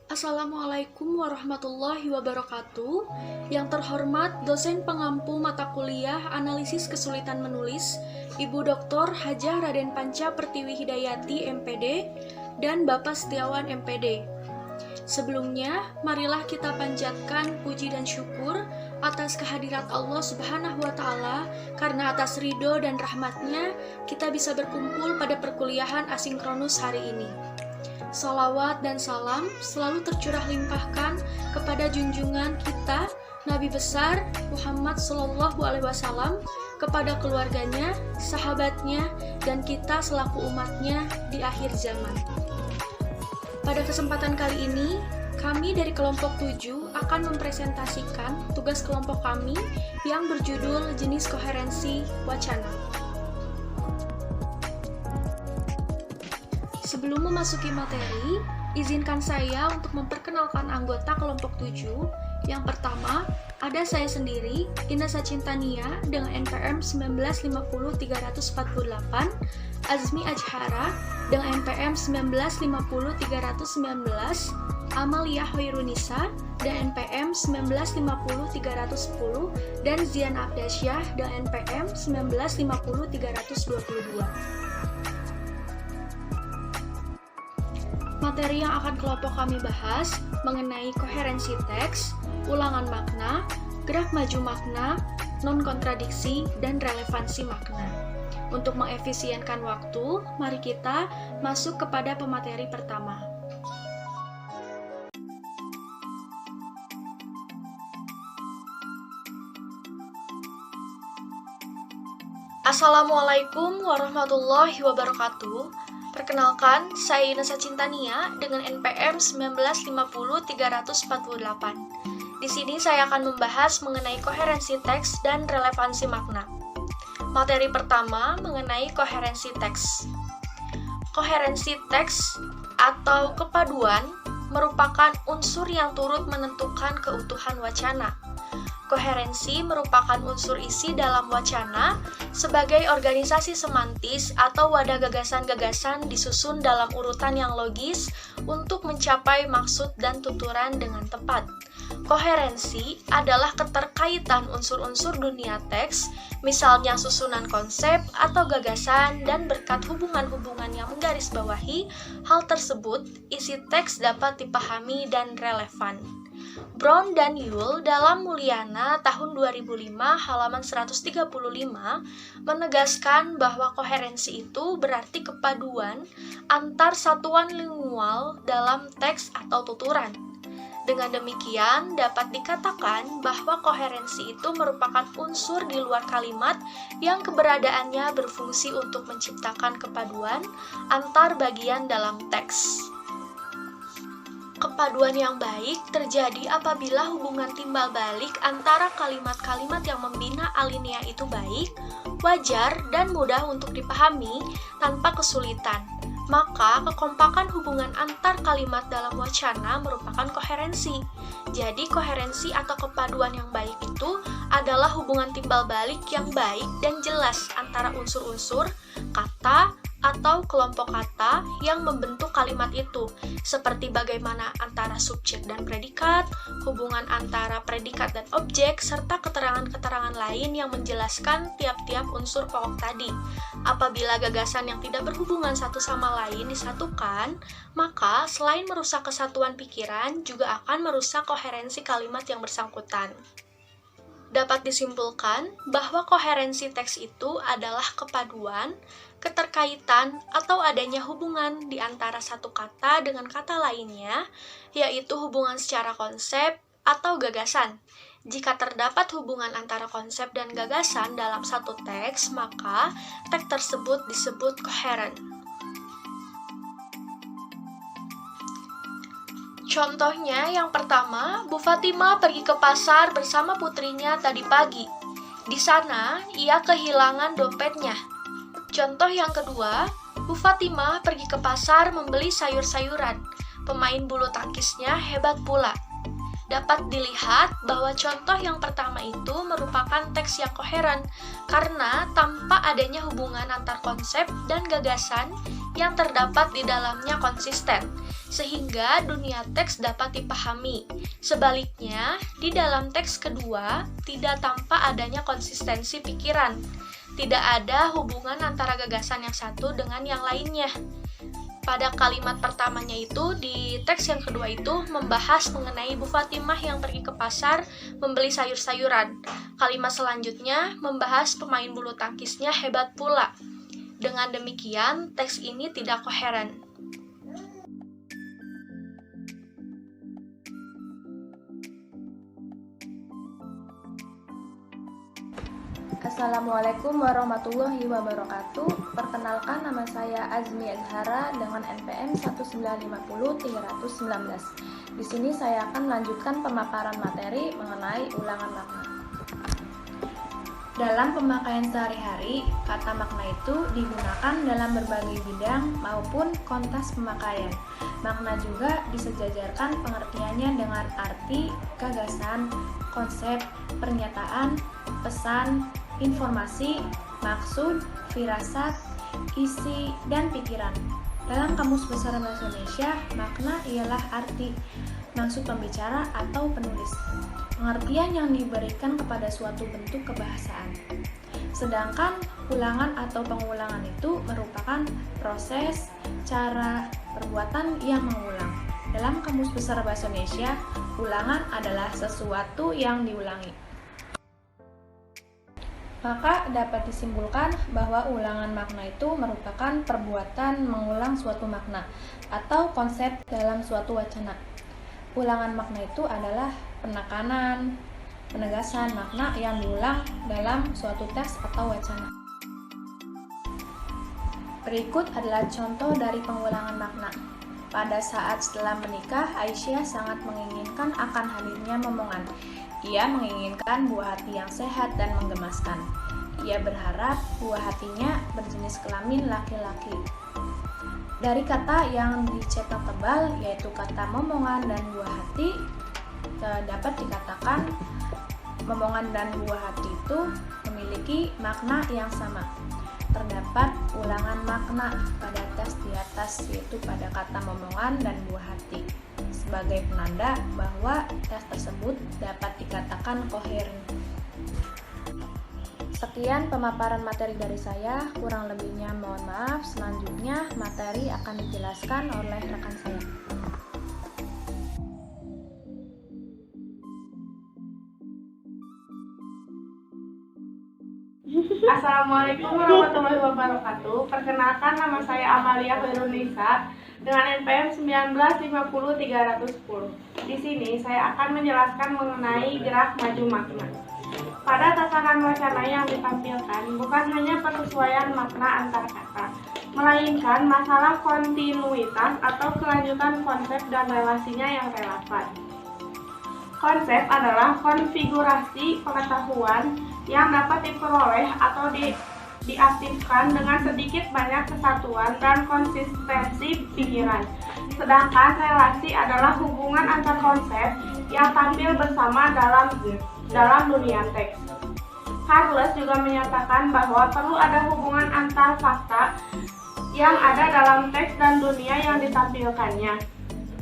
Assalamualaikum warahmatullahi wabarakatuh. Yang terhormat dosen pengampu mata kuliah Analisis Kesulitan Menulis, Ibu Dr. Hajah Raden Panca Pertiwi Hidayati MPD dan Bapak Setiawan MPD. Sebelumnya, marilah kita panjatkan puji dan syukur atas kehadirat Allah Subhanahu wa Ta'ala, karena atas ridho dan rahmatnya kita bisa berkumpul pada perkuliahan asinkronus hari ini. Salawat dan salam selalu tercurah limpahkan kepada junjungan kita Nabi besar Muhammad Sallallahu Alaihi Wasallam, kepada keluarganya, sahabatnya, dan kita selaku umatnya di akhir zaman. Pada kesempatan kali ini, kami dari kelompok 7 akan mempresentasikan tugas kelompok kami yang berjudul Jenis Koherensi Wacana. Sebelum memasuki materi, izinkan saya untuk memperkenalkan anggota kelompok 7. Yang pertama, ada saya sendiri, Inessa Cintania, dengan NPM 1950348, Azmi Ajhara, dengan NPM 1950319, Amalia Hoirunisa, dengan NPM 1950310, dan Zian Abdasyah, dengan NPM 1950322. Materi yang akan kelompok kami bahas mengenai koherensi teks, ulangan makna, gerak maju makna, non-kontradiksi, dan relevansi makna. Untuk mengefisienkan waktu, mari kita masuk kepada pemateri pertama. Assalamualaikum warahmatullahi wabarakatuh. Perkenalkan, saya Inessa Cintania dengan NPM 1950348. Di sini saya akan membahas mengenai koherensi teks dan relevansi makna. Materi pertama mengenai koherensi teks. Koherensi teks atau kepaduan merupakan unsur yang turut menentukan keutuhan wacana. Koherensi merupakan unsur isi dalam wacana sebagai organisasi semantis atau wadah gagasan-gagasan disusun dalam urutan yang logis untuk mencapai maksud dan tuturan dengan tepat. Koherensi adalah keterkaitan unsur-unsur dunia teks, misalnya susunan konsep atau gagasan, dan berkat hubungan-hubungan yang menggarisbawahi hal tersebut, isi teks dapat dipahami dan relevan. Brown dan Yule dalam Mulyana tahun 2005 halaman 135 menegaskan bahwa koherensi itu berarti kepaduan antar satuan lingual dalam teks atau tuturan. Dengan demikian, dapat dikatakan bahwa koherensi itu merupakan unsur di luar kalimat yang keberadaannya berfungsi untuk menciptakan kepaduan antar bagian dalam teks. Kepaduan yang baik terjadi apabila hubungan timbal balik antara kalimat-kalimat yang membina alinea itu baik, wajar, dan mudah untuk dipahami tanpa kesulitan. Maka, kekompakan hubungan antar kalimat dalam wacana merupakan koherensi. Jadi, koherensi atau kepaduan yang baik itu adalah hubungan timbal balik yang baik dan jelas antara unsur-unsur, kata, atau kelompok kata yang membentuk kalimat itu, seperti bagaimana antara subjek dan predikat, hubungan antara predikat dan objek, serta keterangan-keterangan lain yang menjelaskan tiap-tiap unsur pokok tadi. Apabila gagasan yang tidak berhubungan satu sama lain disatukan, maka selain merusak kesatuan pikiran, juga akan merusak koherensi kalimat yang bersangkutan. Dapat disimpulkan bahwa koherensi teks itu adalah kepaduan, keterkaitan, atau adanya hubungan di antara satu kata dengan kata lainnya, yaitu hubungan secara konsep atau gagasan. Jika terdapat hubungan antara konsep dan gagasan dalam satu teks, maka teks tersebut disebut koheren. Contohnya, yang pertama, Bu Fatimah pergi ke pasar bersama putrinya tadi pagi. Di sana, ia kehilangan dompetnya. Contoh yang kedua, Bu Fatimah pergi ke pasar membeli sayur-sayuran. Pemain bulu tangkisnya hebat pula. Dapat dilihat bahwa contoh yang pertama itu merupakan teks yang koheren, karena tanpa adanya hubungan antar konsep dan gagasan yang terdapat di dalamnya konsisten. sehingga dunia teks dapat dipahami. Sebaliknya, di dalam teks kedua tidak tampak adanya konsistensi pikiran. Tidak ada hubungan antara gagasan yang satu dengan yang lainnya. Pada kalimat pertamanya itu, di teks yang kedua itu membahas mengenai Ibu Fatimah yang pergi ke pasar membeli sayur-sayuran. Kalimat selanjutnya membahas pemain bulu tangkisnya hebat pula. Dengan demikian, teks ini tidak koheren. Assalamualaikum warahmatullahi wabarakatuh. Perkenalkan, nama saya Azmi Azhara dengan NPM 1950319. Di sini saya akan melanjutkan pemaparan materi mengenai ulangan makna. Dalam pemakaian sehari-hari, kata makna itu digunakan dalam berbagai bidang maupun konteks pemakaian. Makna juga disejajarkan pengertiannya dengan arti, gagasan, konsep, pernyataan, pesan, informasi, maksud, firasat, isi, dan pikiran. Dalam Kamus Besar Bahasa Indonesia, makna ialah arti, maksud pembicara atau penulis, pengertian yang diberikan kepada suatu bentuk kebahasaan. Sedangkan ulangan atau pengulangan itu merupakan proses, cara, perbuatan yang mengulang. Dalam Kamus Besar Bahasa Indonesia, ulangan adalah sesuatu yang diulangi. Maka dapat disimpulkan bahwa ulangan makna itu merupakan perbuatan mengulang suatu makna atau konsep dalam suatu wacana. Ulangan makna itu adalah penekanan, penegasan makna yang diulang dalam suatu teks atau wacana. Berikut adalah contoh dari pengulangan makna. Pada saat setelah menikah, Aisyah sangat menginginkan akan hadirnya momongan. Ia menginginkan buah hati yang sehat dan menggemaskan. Ia berharap buah hatinya berjenis kelamin laki-laki. Dari kata yang dicetak tebal, yaitu kata momongan dan buah hati, dapat dikatakan momongan dan buah hati itu memiliki makna yang sama. Terdapat ulangan makna pada teks di atas, yaitu pada kata momongan dan buah hati, sebagai penanda bahwa teks tersebut dapat dikatakan koheren. Sekian pemaparan materi dari saya, kurang lebihnya mohon maaf. Selanjutnya materi akan dijelaskan oleh rekan saya. Assalamualaikum warahmatullahi wabarakatuh. Perkenalkan, nama saya Amalia Hoirunisa dengan NPM 1950310. Di sini saya akan menjelaskan mengenai gerak maju makna. Pada tatanan wacana yang ditampilkan bukan hanya persesuaian makna antar kata, melainkan masalah kontinuitas atau kelanjutan konsep dan relasinya yang relevan. Konsep adalah konfigurasi pengetahuan yang dapat diperoleh atau diaktifkan dengan sedikit banyak kesatuan dan konsistensi pikiran. Sedangkan relasi adalah hubungan antar konsep yang tampil bersama dalam dunia teks. Charles juga menyatakan bahwa perlu ada hubungan antar fakta yang ada dalam teks dan dunia yang ditampilkannya.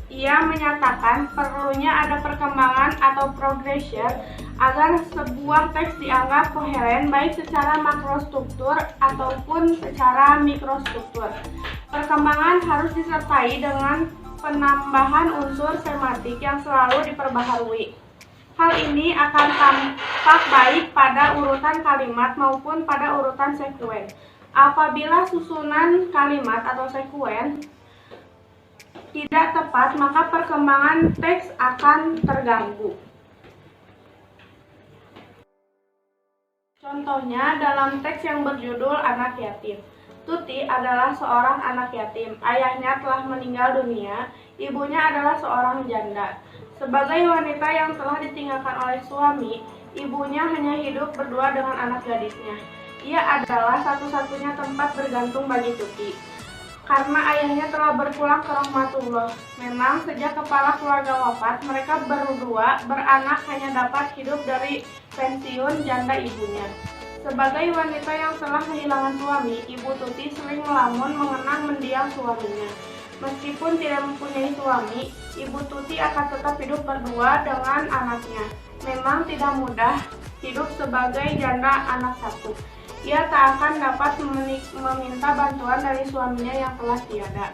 Ia menyatakan perlunya ada perkembangan atau progression agar sebuah teks dianggap koheren baik secara makrostruktur ataupun secara mikrostruktur. Perkembangan harus disertai dengan penambahan unsur sematik yang selalu diperbaharui. Hal ini akan tampak baik pada urutan kalimat maupun pada urutan sekuen. Apabila susunan kalimat atau sekuen tidak tepat, maka perkembangan teks akan terganggu. Contohnya dalam teks yang berjudul Anak Yatim. Tuti adalah seorang anak yatim. Ayahnya telah meninggal dunia, ibunya adalah seorang janda. Sebagai wanita yang telah ditinggalkan oleh suami, ibunya hanya hidup berdua dengan anak gadisnya. Ia adalah satu-satunya tempat bergantung bagi Tuti. Karena ayahnya telah berpulang ke rahmatullah. Memang sejak kepala keluarga wafat, mereka berdua beranak hanya dapat hidup dari pensiun janda ibunya. Sebagai wanita yang telah kehilangan suami, Ibu Tuti sering melamun mengenang mendiang suaminya. Meskipun tidak mempunyai suami, Ibu Tuti akan tetap hidup berdua dengan anaknya. Memang tidak mudah hidup sebagai janda anak satu. Ia tak akan dapat meminta bantuan dari suaminya yang telah tiada.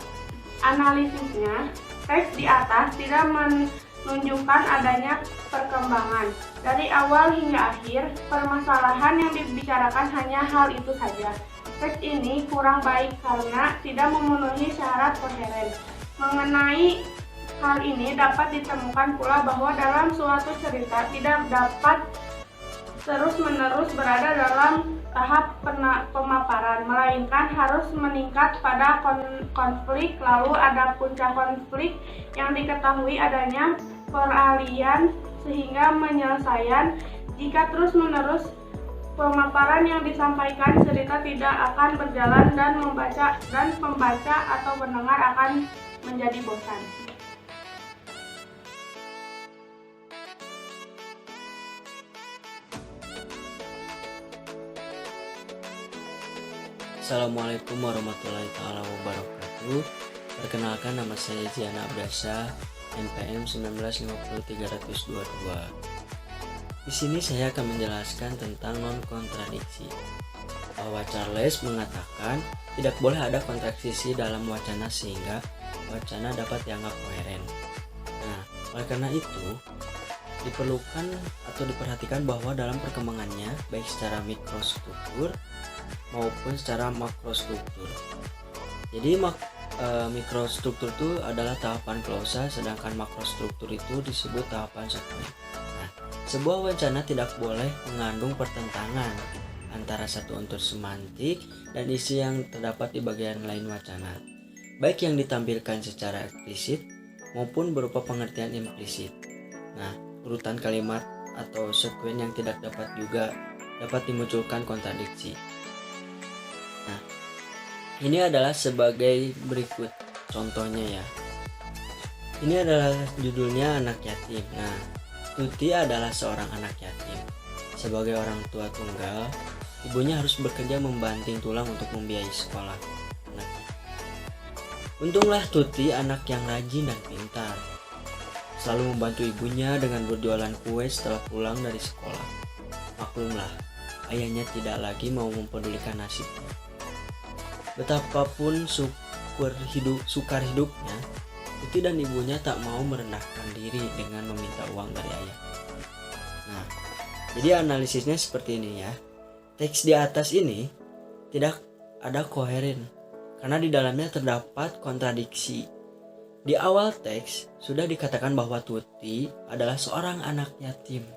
Analisisnya, teks di atas tidak menunjukkan adanya perkembangan. Dari awal hingga akhir, permasalahan yang dibicarakan hanya hal itu saja. Teks ini kurang baik karena tidak memenuhi syarat koheren. Mengenai hal ini dapat ditemukan pula bahwa dalam suatu cerita tidak dapat terus-menerus berada dalam tahap pemaparan, melainkan harus meningkat pada konflik, lalu ada puncak konflik yang diketahui adanya peralihan sehingga penyelesaian. Jika terus-menerus pemaparan yang disampaikan, cerita tidak akan berjalan dan pembaca atau pendengar akan menjadi bosan. Assalamualaikum warahmatullahi wabarakatuh. Perkenalkan, nama saya Ziana Abdasa, NPM 1950322. Di sini saya akan menjelaskan tentang non-kontradiksi. Bahwa Charles mengatakan tidak boleh ada kontradiksi dalam wacana sehingga wacana dapat dianggap koheren. Nah, oleh karena itu diperlukan atau diperhatikan bahwa dalam perkembangannya baik secara mikrostruktur maupun secara makrostruktur. Jadi mikrostruktur itu adalah tahapan klausa, sedangkan makrostruktur itu disebut tahapan sekuen. Nah, sebuah wacana tidak boleh mengandung pertentangan antara satu unsur semantik dan isi yang terdapat di bagian lain wacana, baik yang ditampilkan secara eksplisit maupun berupa pengertian implisit. Nah, urutan kalimat atau sekuen yang tidak dapat juga dapat dimunculkan kontradiksi. Nah, ini adalah sebagai berikut contohnya ya. Ini adalah judulnya anak yatim. Nah, Tuti adalah seorang anak yatim. Sebagai orang tua tunggal, ibunya harus bekerja membanting tulang untuk membiayai sekolah anaknya. Untunglah Tuti anak yang rajin dan pintar. Selalu membantu ibunya dengan berjualan kue setelah pulang dari sekolah. Maklumlah, ayahnya tidak lagi mau mempedulikan nasibnya. Betapapun sukar hidupnya, Tuti dan ibunya tak mau merendahkan diri dengan meminta uang dari ayah. Nah, jadi analisisnya seperti ini ya. Teks di atas ini tidak ada koheren karena di dalamnya terdapat kontradiksi. Di awal teks sudah dikatakan bahwa Tuti adalah seorang anak yatim.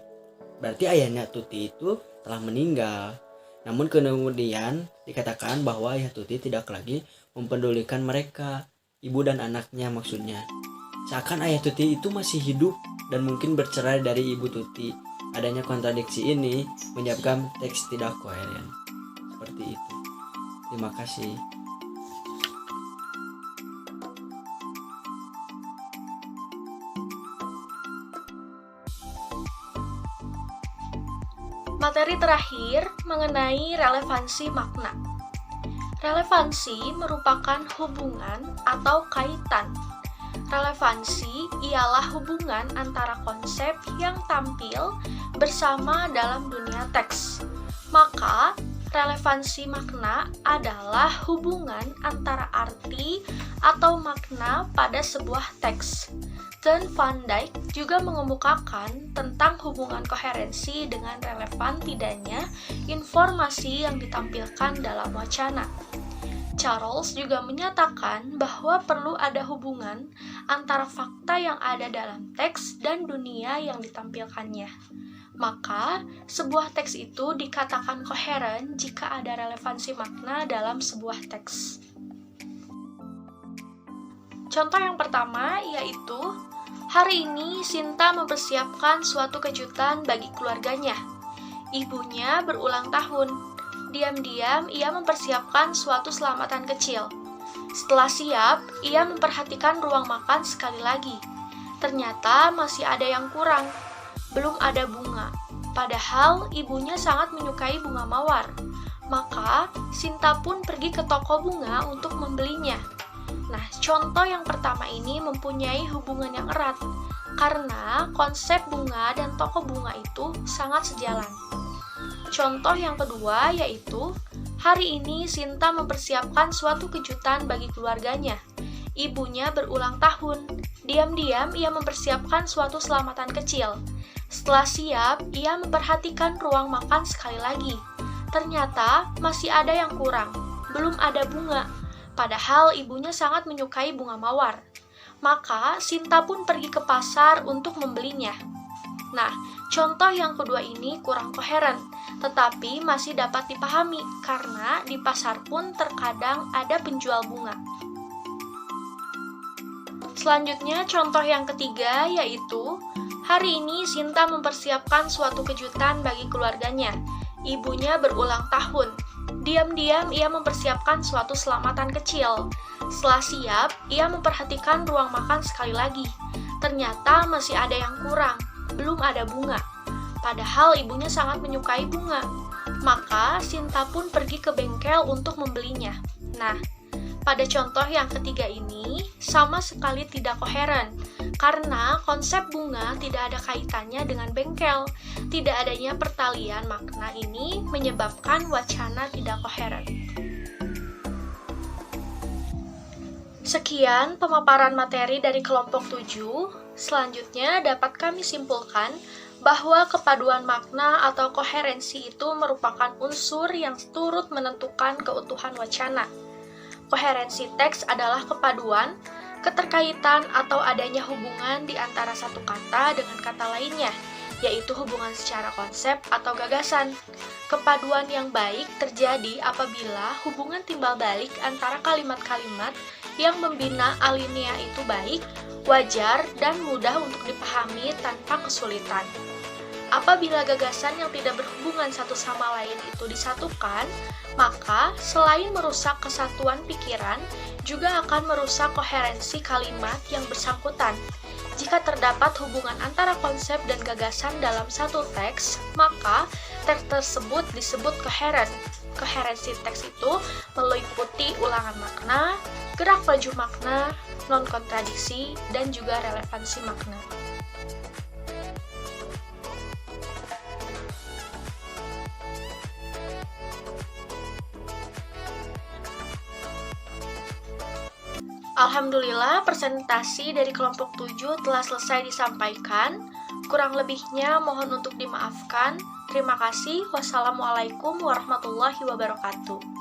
Berarti ayahnya Tuti itu telah meninggal. Namun kemudian dikatakan bahwa ayah Tuti tidak lagi mempedulikan mereka, ibu dan anaknya maksudnya. Seakan ayah Tuti itu masih hidup dan mungkin bercerai dari ibu Tuti. Adanya kontradiksi ini menyebabkan teks tidak koheren. Seperti itu. Terima kasih. Materi terakhir mengenai relevansi makna. Relevansi merupakan hubungan atau kaitan. Relevansi ialah hubungan antara konsep yang tampil bersama dalam dunia teks. Maka, relevansi makna adalah hubungan antara arti atau makna pada sebuah teks. Dan Van Dijk juga mengemukakan tentang hubungan koherensi dengan relevan tidaknya informasi yang ditampilkan dalam wacana. Charles juga menyatakan bahwa perlu ada hubungan antara fakta yang ada dalam teks dan dunia yang ditampilkannya. Maka, sebuah teks itu dikatakan koheren jika ada relevansi makna dalam sebuah teks. Contoh yang pertama yaitu, hari ini Sinta mempersiapkan suatu kejutan bagi keluarganya. Ibunya berulang tahun. Diam-diam ia mempersiapkan suatu selamatan kecil. Setelah siap, ia memperhatikan ruang makan sekali lagi. Ternyata masih ada yang kurang. Belum ada bunga. Padahal ibunya sangat menyukai bunga mawar. Maka Sinta pun pergi ke toko bunga untuk membelinya. Nah, contoh yang pertama ini mempunyai hubungan yang erat karena konsep bunga dan tokoh bunga itu sangat sejalan. Contoh yang kedua yaitu, hari ini Sinta mempersiapkan suatu kejutan bagi keluarganya. Ibunya berulang tahun. Diam-diam ia mempersiapkan suatu selamatan kecil. Setelah siap, ia memperhatikan ruang makan sekali lagi. Ternyata masih ada yang kurang, belum ada bunga. Padahal ibunya sangat menyukai bunga mawar. Maka Sinta pun pergi ke pasar untuk membelinya. Nah, contoh yang kedua ini kurang koheren, tetapi masih dapat dipahami karena di pasar pun terkadang ada penjual bunga. Selanjutnya, contoh yang ketiga yaitu, hari ini Sinta mempersiapkan suatu kejutan bagi keluarganya. Ibunya berulang tahun. Diam-diam ia mempersiapkan suatu selamatan kecil. Setelah siap, ia memperhatikan ruang makan sekali lagi. Ternyata masih ada yang kurang, belum ada bunga. Padahal ibunya sangat menyukai bunga. Maka Sinta pun pergi ke bengkel untuk membelinya. Nah, pada contoh yang ketiga ini sama sekali tidak koheren, karena konsep bunga tidak ada kaitannya dengan bengkel. Tidak adanya pertalian makna ini menyebabkan wacana tidak koheren. Sekian pemaparan materi dari kelompok 7. Selanjutnya dapat kami simpulkan bahwa kepaduan makna atau koherensi itu merupakan unsur yang turut menentukan keutuhan wacana. Koherensi teks adalah kepaduan, keterkaitan atau adanya hubungan di antara satu kata dengan kata lainnya, yaitu hubungan secara konsep atau gagasan. Kepaduan yang baik terjadi apabila hubungan timbal balik antara kalimat-kalimat yang membina alinea itu baik, wajar, dan mudah untuk dipahami tanpa kesulitan. Apabila gagasan yang tidak berhubungan satu sama lain itu disatukan, maka selain merusak kesatuan pikiran, juga akan merusak koherensi kalimat yang bersangkutan. Jika terdapat hubungan antara konsep dan gagasan dalam satu teks, maka teks tersebut disebut koheren. Koherensi teks itu meliputi ulangan makna, gerak maju makna, non-kontradiksi, dan juga relevansi makna. Alhamdulillah, presentasi dari kelompok 7 telah selesai disampaikan. Kurang lebihnya mohon untuk dimaafkan. Terima kasih. Wassalamualaikum warahmatullahi wabarakatuh.